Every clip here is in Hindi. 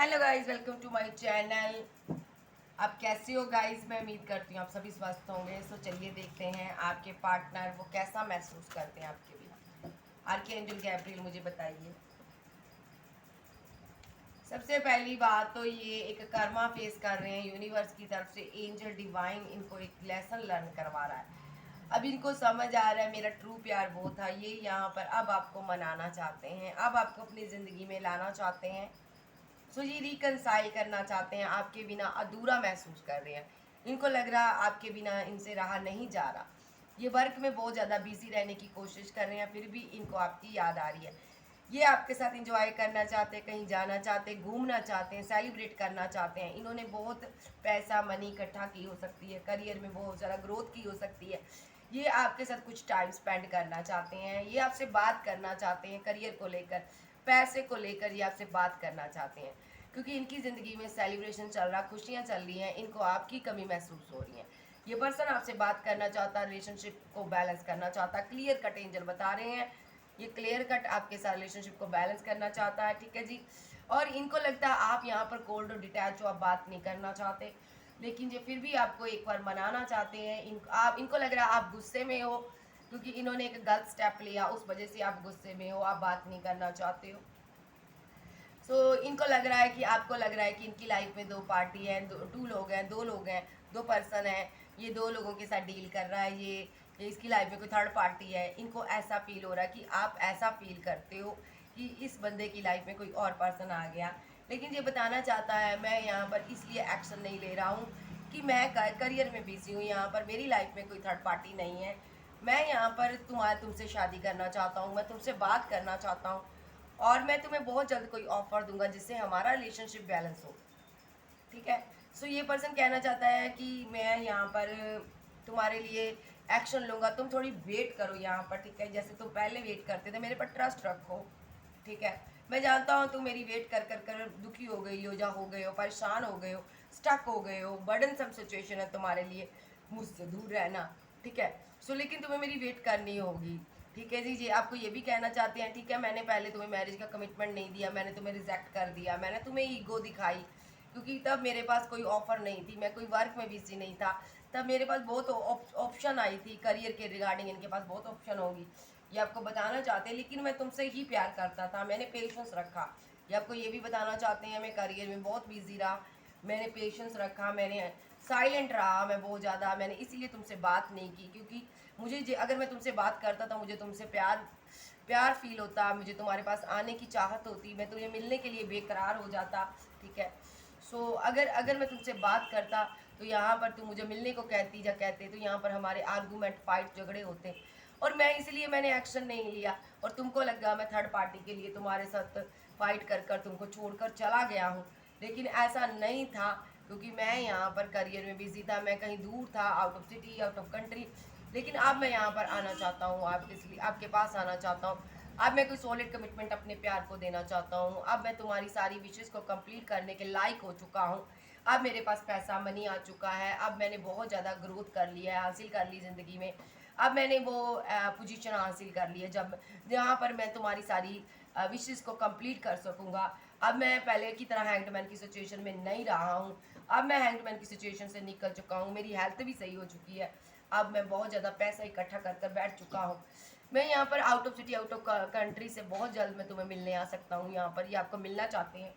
Hello guys, welcome to my channel. आप कैसे हो गाइस? मैं उम्मीद करती हूँ आप सभी स्वस्थ होंगे। सो चलिए देखते हैं आपके पार्टनर वो कैसा महसूस करते हैं आपके बिना। आर्कएंजल गैब्रियल, मुझे बताइए। सबसे पहली बात तो ये एक कर्मा फेस कर रहे हैं। यूनिवर्स की तरफ से एंजल डिवाइन इनको एक लेसन लर्न करवा रहा है। अब इनको समझ आ रहा है मेरा ट्रू प्यार वो था। ये यहाँ पर अब आपको मनाना चाहते हैं, अब आपको अपनी ज़िंदगी में लाना चाहते हैं। सो ये रिकनसाइल करना चाहते हैं। आपके बिना अधूरा महसूस कर रहे हैं। इनको लग रहा आपके बिना इनसे रहा नहीं जा रहा। ये वर्क में बहुत ज़्यादा बिजी रहने की कोशिश कर रहे हैं, फिर भी इनको आपकी याद आ रही है। ये आपके साथ इंजॉय करना चाहते हैं, कहीं जाना चाहते हैं, घूमना चाहते हैं, सेलिब्रेट करना चाहते हैं। इन्होंने बहुत पैसा मनी इकट्ठा की हो सकती है, करियर में बहुत ज़्यादा ग्रोथ की हो सकती है। ये आपके साथ कुछ टाइम स्पेंड करना चाहते हैं। ये आपसे बात करना चाहते हैं करियर को लेकर, पैसे को लेकर। ये आपसे बात करना चाहते हैं क्योंकि इनकी ज़िंदगी में सेलिब्रेशन चल रहा, खुशियाँ चल रही हैं। इनको आपकी कमी महसूस हो रही है। ये पर्सन आपसे बात करना चाहता, रिलेशनशिप को बैलेंस करना चाहता। क्लियर कट एंजल बता रहे हैं, ये क्लियर कट आपके साथ रिलेशनशिप को बैलेंस करना चाहता है। ठीक है जी। और इनको लगता है आप यहाँ पर कोल्ड और डिटैच हो, आप बात नहीं करना चाहते, लेकिन ये फिर भी आपको एक बार मनाना चाहते हैं। इनको लग रहा है आप गुस्से में हो, क्योंकि इन्होंने एक गलत स्टेप लिया, उस वजह से आप गुस्से में हो, आप बात नहीं करना चाहते हो। इनको लग रहा है कि आपको लग रहा है कि इनकी लाइफ में दो पार्टी है, टू लोग हैं, दो लोग हैं, दो पर्सन हैं। ये दो लोगों के साथ डील कर रहा है। ये इसकी लाइफ में कोई थर्ड पार्टी है। इनको ऐसा फील हो रहा है कि आप ऐसा फील करते हो कि इस बंदे की लाइफ में कोई और पर्सन आ गया। लेकिन ये बताना चाहता है मैं यहाँ पर इसलिए एक्शन नहीं ले रहा हूँ कि मैं करियर में बिजी हूँ, यहाँ पर मेरी लाइफ में कोई थर्ड पार्टी नहीं है। मैं यहाँ पर तुमसे शादी करना चाहता हूँ, मैं तुमसे बात करना चाहता हूँ, और मैं तुम्हें बहुत जल्द कोई ऑफर दूंगा जिससे हमारा रिलेशनशिप बैलेंस हो। ठीक है। ये पर्सन कहना चाहता है कि मैं यहाँ पर तुम्हारे लिए एक्शन लूंगा, तुम थोड़ी वेट करो यहाँ पर। ठीक है, जैसे तुम पहले वेट करते थे, मेरे पर ट्रस्ट रखो। ठीक है। मैं जानता हूँ तुम मेरी वेट कर कर कर दुखी हो गई हो, या हो गए हो, परेशान हो गए हो, स्टक हो गए हो, बर्डन सम सिचुएशन है तुम्हारे लिए मुझसे दूर रहना। ठीक है। लेकिन तुम्हें मेरी वेट करनी होगी। ठीक है जी। आपको ये भी कहना चाहते हैं, ठीक है, मैंने पहले तुम्हें मैरिज का कमिटमेंट नहीं दिया, मैंने तुम्हें रिजेक्ट कर दिया, मैंने तुम्हें ईगो दिखाई, क्योंकि तब मेरे पास कोई ऑफर नहीं थी, मैं कोई वर्क में बिजी नहीं था। तब मेरे पास बहुत ऑप्शन आई थी करियर के रिगार्डिंग, इनके पास बहुत ऑप्शन होगी, ये आपको बताना चाहते हैं। लेकिन मैं तुमसे ही प्यार करता था, मैंने पेशेंस रखा। ये आपको ये भी बताना चाहते हैं मैं करियर में बहुत बिजी रहा, मैंने पेशेंस रखा, मैंने साइलेंट रहा, मैं बहुत ज़्यादा, मैंने इसीलिए तुमसे बात नहीं की, क्योंकि मुझे अगर मैं तुमसे बात करता था, मुझे तुमसे प्यार प्यार फील होता, मुझे तुम्हारे पास आने की चाहत होती, मैं तुम्हें मिलने के लिए बेकरार हो जाता। ठीक है। अगर अगर मैं तुमसे बात करता तो यहाँ पर तुम मुझे मिलने को कहती या कहते, तो यहाँ पर हमारे आर्गूमेंट, फाइट, झगड़े होते, और मैं इसलिए मैंने एक्शन नहीं लिया। और तुमको लगा मैं थर्ड पार्टी के लिए तुम्हारे साथ फाइट कर कर तुमको छोड़कर चला गया हूँ, लेकिन ऐसा नहीं था, क्योंकि मैं यहाँ पर करियर में बिजी था, मैं कहीं दूर था, out of city, out of country. लेकिन अब मैं यहाँ पर आना चाहता हूँ, आपके पास आना चाहता हूँ। अब मैं कोई सॉलिड कमिटमेंट अपने प्यार को देना चाहता हूँ। अब मैं तुम्हारी सारी विशेष को कंप्लीट करने के लायक हो चुका हूँ। अब मेरे पास पैसा मनी आ चुका है, अब मैंने बहुत ज़्यादा ग्रोथ कर लिया है, हासिल कर ली ज़िंदगी में। अब मैंने वो पोजीशन हासिल कर ली है जब जहाँ पर मैं तुम्हारी सारी विशेष को कंप्लीट कर सकूँगा। अब मैं पहले की तरह हैंगमैन की सिचुएशन में नहीं रहा हूँ। अब मैं हैंगमैन की सिचुएशन से निकल चुका हूँ, मेरी हेल्थ भी सही हो चुकी है। अब मैं बहुत ज़्यादा पैसा इकट्ठा कर कर बैठ चुका हूँ। मैं यहाँ पर out of city, out of country से बहुत जल्द मैं तुम्हें मिलने आ सकता हूँ। यहाँ पर ये आपको मिलना चाहते हैं।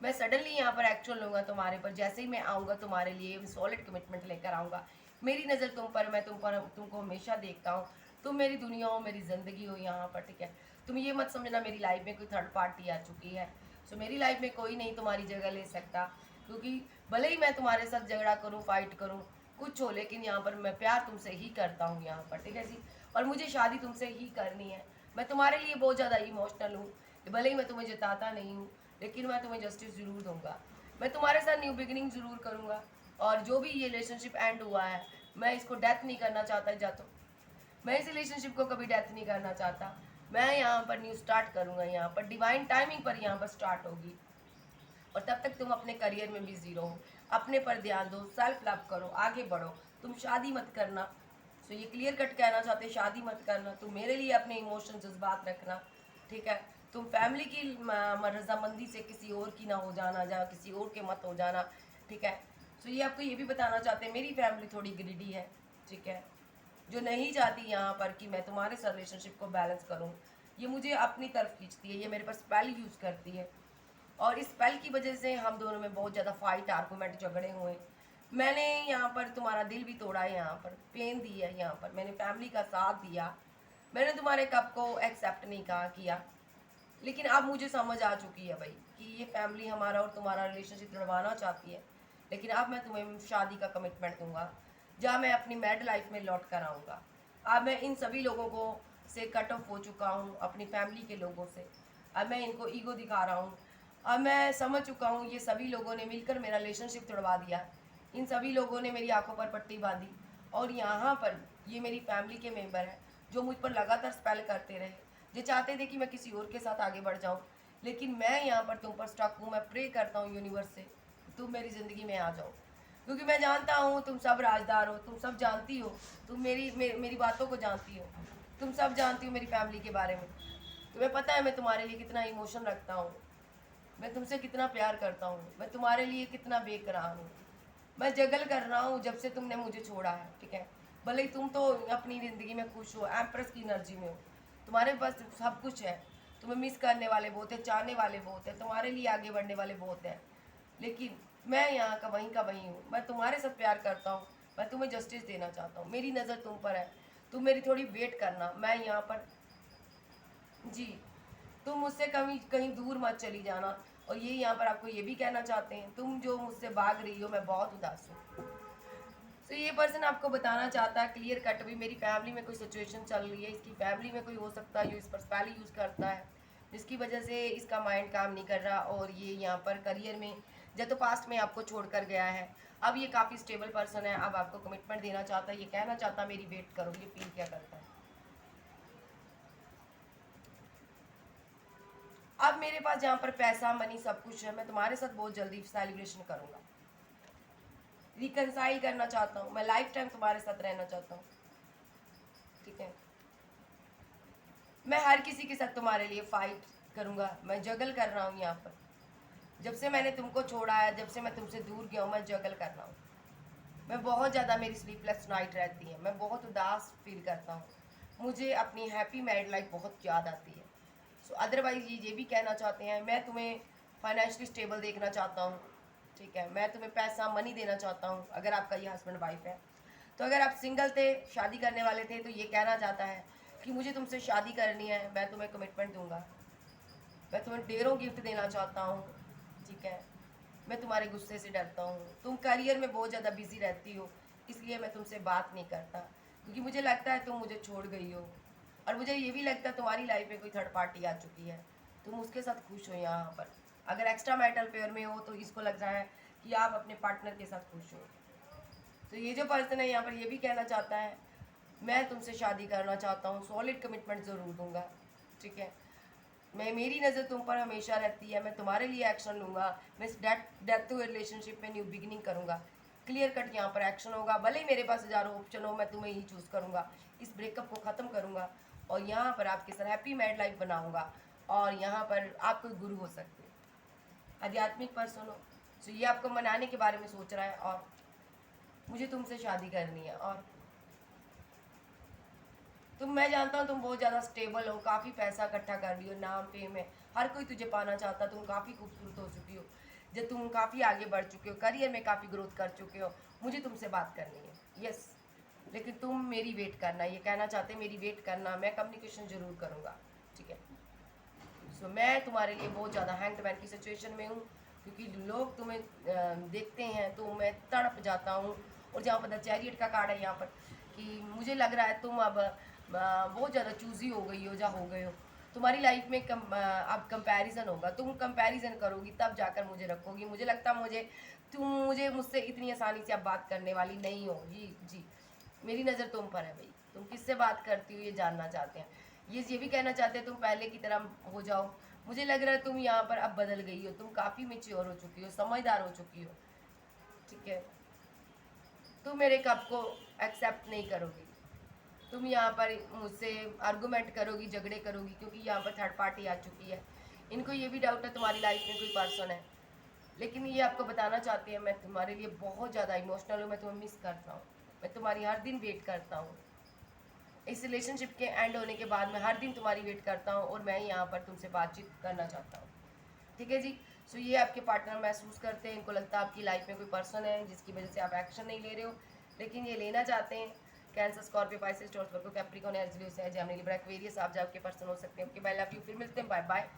मैं सडनली यहाँ पर एक्चुअल लूँगा तुम्हारे पर, जैसे ही मैं आऊँगा तुम्हारे लिए सॉलिड कमिटमेंट लेकर आऊँगा। मेरी नज़र तुम पर, मैं तुमको हमेशा देखता हूँ, तुम मेरी दुनिया हो, मेरी ज़िंदगी हो यहाँ पर। ठीक है। तुम ये मत समझना मेरी लाइफ में कोई थर्ड पार्टी आ चुकी है। मेरी लाइफ में कोई नहीं तुम्हारी जगह ले सकता, क्योंकि भले ही मैं तुम्हारे साथ झगड़ा करूँ, फाइट करूँ, कुछ हो, लेकिन यहाँ पर मैं प्यार तुमसे ही करता हूँ यहाँ पर। ठीक है जी। और मुझे शादी तुमसे ही करनी है। मैं तुम्हारे लिए बहुत ज़्यादा इमोशनल हूँ। भले ही मैं तुम्हें जताता नहीं हूँ, लेकिन मैं तुम्हें जस्टिस ज़रूर दूंगा। मैं तुम्हारे साथ न्यू बिगिनिंग ज़रूर करूँगा। और जो भी ये रिलेशनशिप एंड हुआ है, मैं इसको डेथ नहीं करना चाहता। मैं इस रिलेशनशिप को कभी डेथ नहीं करना चाहता। मैं यहाँ पर न्यू स्टार्ट करूँगा, यहाँ पर डिवाइन टाइमिंग पर यहाँ पर स्टार्ट होगी। और तब तक तुम अपने करियर में बिजी रहो, अपने पर ध्यान दो, सेल्फ लव करो, आगे बढ़ो। तुम शादी मत करना। ये क्लियर कट कहना चाहते, शादी मत करना। तुम मेरे लिए अपने इमोशन जज्बात रखना। ठीक है। तुम फैमिली की रजामंदी से किसी और की ना हो जाना, जहाँ किसी और के मत हो जाना, ठीक है। तो ये आपको ये भी बताना चाहते हैं मेरी फैमिली थोड़ी ग्रीडी है, ठीक है, जो नहीं चाहती यहाँ पर कि मैं तुम्हारे साथ रिलेशनशिप को बैलेंस करूँ। ये मुझे अपनी तरफ खींचती है, ये मेरे पर स्पेल यूज़ करती है, और इस स्पेल की वजह से हम दोनों में बहुत ज़्यादा फाइट, आर्गूमेंट, झगड़े हुए। मैंने यहाँ पर तुम्हारा दिल भी तोड़ा है, यहाँ पर पेन दी है, यहाँ पर मैंने फैमिली का साथ दिया, मैंने तुम्हारे कप को एक्सेप्ट नहीं कहा किया। लेकिन अब मुझे समझ आ चुकी है भाई कि ये फैमिली हमारा और तुम्हारा रिलेशनशिप जुड़वाना चाहती है। लेकिन अब मैं तुम्हें शादी का कमिटमेंट दूंगा, जहाँ मैं अपनी मैरिड लाइफ में लौट कर आऊँगा। अब मैं इन सभी लोगों को से कट ऑफ हो चुका हूँ, अपनी फैमिली के लोगों से। अब मैं इनको ईगो दिखा रहा हूँ। अब मैं समझ चुका हूँ ये सभी लोगों ने मिलकर मेरा रिलेशनशिप तोड़वा दिया। इन सभी लोगों ने मेरी आंखों पर पट्टी बांधी, और यहाँ पर ये मेरी फैमिली के मेंबर हैं जो मुझ पर लगातार स्पेल करते रहे, जो चाहते थे कि मैं किसी और के साथ आगे बढ़ जाऊँ। लेकिन मैं यहाँ पर तुम पर स्टक हूँ। मैं प्रे करता हूँ यूनिवर्स से तुम मेरी ज़िंदगी में आ जाओ, क्योंकि मैं जानता हूँ तुम सब राजदार हो, तुम सब जानती हो, तुम मेरी बातों को जानती हो, तुम सब जानती हो मेरी फैमिली के बारे में। तुम्हें पता है मैं तुम्हारे लिए कितना इमोशन रखता हूँ, मैं तुमसे कितना प्यार करता हूँ, मैं तुम्हारे लिए कितना बेकरार हूँ। मैं जगल कर रहा हूँ जब से तुमने मुझे छोड़ा है, ठीक है। भले ही तुम तो अपनी ज़िंदगी में खुश हो, एम्प्रेस की एनर्जी में हो, तुम्हारे पास सब कुछ है, तुम्हें मिस करने वाले बहुत है, चाहने वाले बहुत है, तुम्हारे लिए आगे बढ़ने वाले बहुत हैं। लेकिन मैं यहाँ का वहीं हूँ। मैं तुम्हारे साथ प्यार करता हूँ, मैं तुम्हें जस्टिस देना चाहता हूँ, मेरी नज़र तुम पर है, तुम मेरी थोड़ी वेट करना, मैं यहाँ पर। जी, तुम मुझसे कहीं कहीं दूर मत चली जाना। और ये यहाँ पर आपको ये भी कहना चाहते हैं, तुम जो मुझसे भाग रही हो, मैं बहुत उदास हूँ। तो ये पर्सन आपको बताना चाहता है क्लियर कट भी मेरी फैमिली में कोई सिचुएशन चल रही है, इसकी फैमिली में कोई हो सकता है जो इस पर स्पेल यूज़ करता है, जिसकी वजह से इसका माइंड काम नहीं कर रहा। और ये यहाँ पर करियर में जब तो पास्ट में आपको छोड़ कर गया है, अब ये काफ़ी स्टेबल पर्सन है, अब आपको कमिटमेंट देना चाहता है, ये कहना चाहता है मेरी वेट करो। ये फील क्या करता है। अब मेरे पास जहाँ पर पैसा, मनी, सब कुछ है, मैं तुम्हारे साथ बहुत जल्दी सेलिब्रेशन करूँगा, रिकनसाइल करना चाहता हूँ, मैं लाइफ टाइम तुम्हारे साथ रहना चाहता हूँ, ठीक है। मैं हर किसी के साथ तुम्हारे लिए फाइट करूँगा। मैं जगल कर रहा हूँ यहाँ पर, जब से मैंने तुमको छोड़ा है, जब से मैं तुमसे दूर गया हूँ, मैं जगल कर रहा हूँ। मैं बहुत ज़्यादा, मेरी स्लीपलेस नाइट रहती है, मैं बहुत उदास फील करता हूँ, मुझे अपनी हैप्पी मैरिड लाइफ बहुत याद आती है। सो अदरवाइज़ ये भी कहना चाहते हैं मैं तुम्हें फाइनेंशियली स्टेबल देखना चाहता हूँ, ठीक है। मैं तुम्हें पैसा, मनी देना चाहता हूँ अगर आपका ये हस्बैंड वाइफ है। तो अगर आप सिंगल थे, शादी करने वाले थे, तो ये कहना चाहता है कि मुझे तुमसे शादी करनी है, मैं तुम्हें कमिटमेंट दूंगा, मैं तुम्हें ढेरों गिफ्ट देना चाहता हूँ, ठीक है। मैं तुम्हारे गुस्से से डरता हूँ, तुम करियर में बहुत ज़्यादा बिजी रहती हो, इसलिए मैं तुमसे बात नहीं करता, क्योंकि मुझे लगता है तुम मुझे छोड़ गई हो। और मुझे ये भी लगता है तुम्हारी लाइफ में कोई थर्ड पार्टी आ चुकी है, तुम उसके साथ खुश हो यहाँ पर। अगर एक्स्ट्रा मैरिटल पेयर में हो तो इसको लग रहा है कि आप अपने पार्टनर के साथ खुश हो। तो ये जो पर्सन है यहाँ पर ये भी कहना चाहता है मैं तुमसे शादी करना चाहता हूँ, सॉलिड कमिटमेंट ज़रूर दूंगा, ठीक है। मैं, मेरी नज़र तुम पर हमेशा रहती है, मैं तुम्हारे लिए एक्शन लूँगा, मैं इस डेथ टू रिलेशनशिप में न्यू बिगिनिंग करूँगा। क्लियर कट यहाँ पर एक्शन होगा, भले ही मेरे पास हज़ारों ऑप्शन हो, मैं तुम्हें ही चूज़ करूँगा, इस ब्रेकअप को ख़त्म करूँगा, और यहाँ पर आपके साथ हैप्पी मैरिड लाइफ बनाऊँगा। और यहाँ पर आप कोई गुरु हो सकते हैं, आध्यात्मिक पर्सन हो। तो ये आपको मनाने के बारे में सोच रहा है, और मुझे तुमसे शादी करनी है। और मैं जानता हूँ तुम बहुत ज़्यादा स्टेबल हो, काफ़ी पैसा इकट्ठा कर रही हो, नाम फेम है, हर कोई तुझे पाना चाहता, तुम काफ़ी खूबसूरत हो चुकी हो, जब तुम काफ़ी आगे बढ़ चुके हो, करियर में काफ़ी ग्रोथ कर चुके हो, मुझे तुमसे बात करनी है, यस। लेकिन तुम मेरी वेट करना, ये कहना चाहते मेरी वेट करना, मैं कम्युनिकेशन ज़रूर करूँगा, ठीक है। सो मैं तुम्हारे लिए बहुत ज़्यादा हैंग्ड मैन की सिचुएशन में हूँ, क्योंकि लोग तुम्हें देखते हैं तो मैं तड़प जाता हूँ। और जहाँ पर द चैरियट का कार्ड है यहाँ पर, कि मुझे लग रहा है तुम अब बहुत ज़्यादा चूज़ी हो गई हो, जा हो गए हो, तुम्हारी लाइफ में अब कंपैरिजन होगा, तुम कंपैरिजन करोगी तब जाकर मुझे रखोगी। मुझे लगता है मुझसे इतनी आसानी से अब बात करने वाली नहीं हो। जी जी, मेरी नज़र तुम पर है भाई, तुम किससे बात करती हो ये जानना चाहते हैं। ये भी कहना चाहते हैं तुम पहले की तरह हो जाओ। मुझे लग रहा है तुम यहाँ पर अब बदल गई हो, तुम काफ़ी मेच्योर हो चुकी हो, समझदार हो चुकी हो, ठीक है। तुम मेरे कप को एक्सेप्ट नहीं करोगी, तुम यहाँ पर मुझसे आर्गूमेंट करोगी, झगड़े करोगी, क्योंकि यहाँ पर थर्ड पार्टी आ चुकी है। इनको ये भी डाउट है तुम्हारी लाइफ में कोई पर्सन है, लेकिन ये आपको बताना चाहती है मैं तुम्हारे लिए बहुत ज़्यादा इमोशनल हूँ, मैं तुम्हें मिस करता हूँ, मैं तुम्हारी हर दिन वेट करता हूँ। इस रिलेशनशिप के एंड होने के बाद मैं हर दिन तुम्हारी वेट करता हूँ और मैं यहाँ पर तुमसे बातचीत करना चाहता हूँ। ठीक है जी। सो ये आपके पार्टनर महसूस करते हैं, इनको लगता है आपकी लाइफ में कोई पर्सन है जिसकी वजह से आप एक्शन नहीं ले रहे हो, लेकिन ये लेना चाहते हैं। Cancer, Scorpio, Pisces, Taurus, Virgo, Capricorn, Aries, Leo, Gemini, Libra, Aquarius आप जो आपके पर्सन हो सकते हैं। Okay, bye, love you. फिर मिलते हैं, बाय बाय।